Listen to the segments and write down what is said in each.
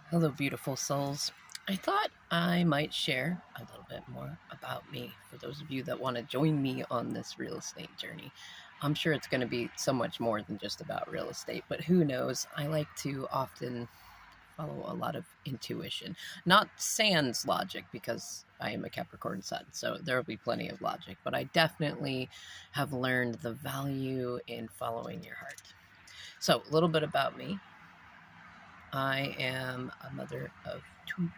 Hello, beautiful souls. I thought I might share a little bit more about me for those of you that want to join me on this real estate journey. I'm sure it's going to be so much more than just about real estate, but who knows? I like to often follow a lot of intuition, not sans logic, because I am a Capricorn sun, so there will be plenty of logic, but I definitely have learned the value in following your heart. So, a little bit about me. I am a mother of two.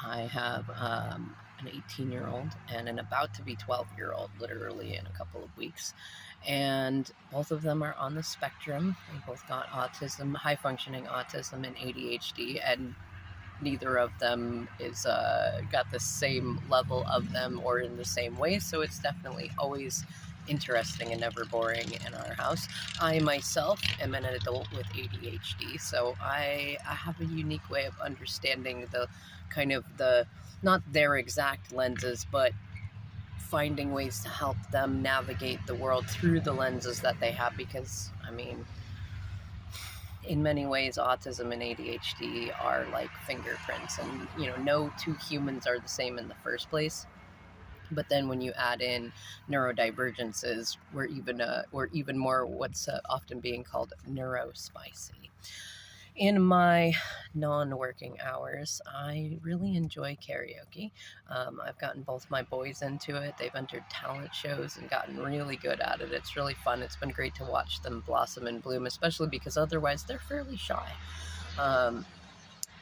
I have an 18-year-old and an about to be 12-year-old, literally in a couple of weeks. And both of them are on the spectrum. They both got autism, high functioning autism, and ADHD, and neither of them is got the same level of them or in the same way. So it's definitely always interesting and never boring in our house. I myself am an adult with ADHD, so I have a unique way of understanding the kind of the, not their exact lenses, but finding ways to help them navigate the world through the lenses that they have, because I mean, in many ways, autism and ADHD are like fingerprints, and no two humans are the same in the first place. But then when you add in neurodivergences, we're even more what's often being called neurospicy. In my non-working hours, I really enjoy karaoke. I've gotten both my boys into it. They've entered talent shows and gotten really good at it. It's really fun. It's been great to watch them blossom and bloom, especially because otherwise they're fairly shy. Um,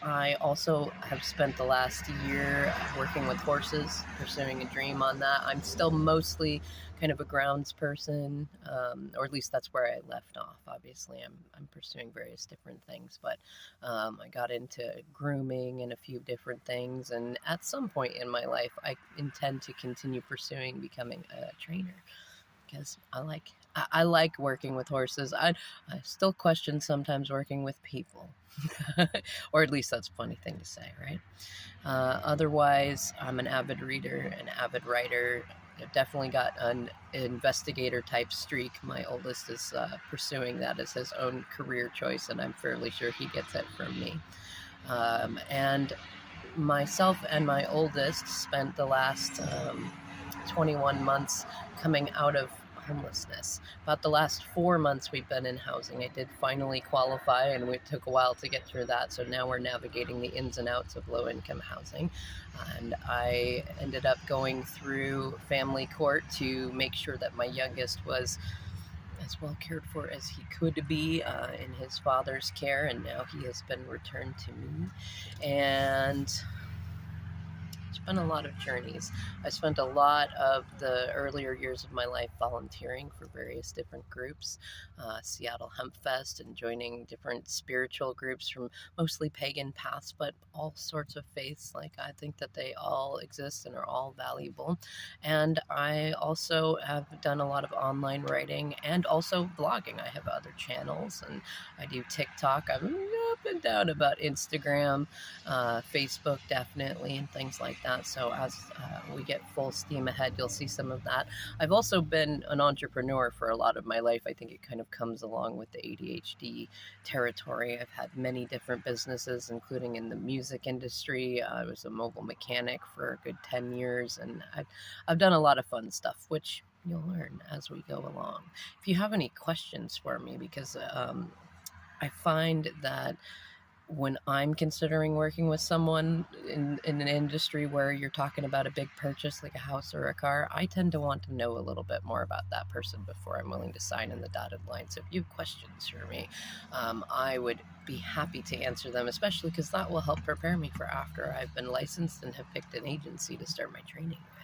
I also have spent the last year working with horses, pursuing a dream on that. I'm still mostly kind of a grounds person, or at least that's where I left off. Obviously, I'm pursuing various different things, but I got into grooming and a few different things. And at some point in my life, I intend to continue pursuing becoming a trainer, because I like working with horses. I still question sometimes working with people, or at least that's a funny thing to say, right? Otherwise, I'm an avid reader, an avid writer. I've definitely got an investigator type streak. My oldest is pursuing that as his own career choice, and I'm fairly sure he gets it from me. And myself and my oldest spent the last 21 months coming out of homelessness. About the last 4 months we've been in housing. I did finally qualify, and it took a while to get through that. So now we're navigating the ins and outs of low income housing. And I ended up going through family court to make sure that my youngest was as well cared for as he could be in his father's care. And now he has been returned to me. And it's been a lot of journeys. I spent a lot of the earlier years of my life volunteering for various different groups, Seattle Hemp Fest, and joining different spiritual groups from mostly pagan paths, but all sorts of faiths. Like, I think that they all exist and are all valuable. And I also have done a lot of online writing and also blogging. I have other channels, and I do TikTok. I'm up and down about Instagram, Facebook definitely, and things like that. So as we get full steam ahead, you'll see some of that. I've also been an entrepreneur for a lot of my life. I think it kind of comes along with the ADHD territory. I've had many different businesses, including in the music industry. I was a mobile mechanic for a good 10 years, and I've done a lot of fun stuff, which you'll learn as we go along. If you have any questions for me, because I find that when I'm considering working with someone in an industry where you're talking about a big purchase like a house or a car, I tend to want to know a little bit more about that person before I'm willing to sign in the dotted line. So if you have questions for me, I would be happy to answer them, especially because that will help prepare me for after I've been licensed and have picked an agency to start my training with.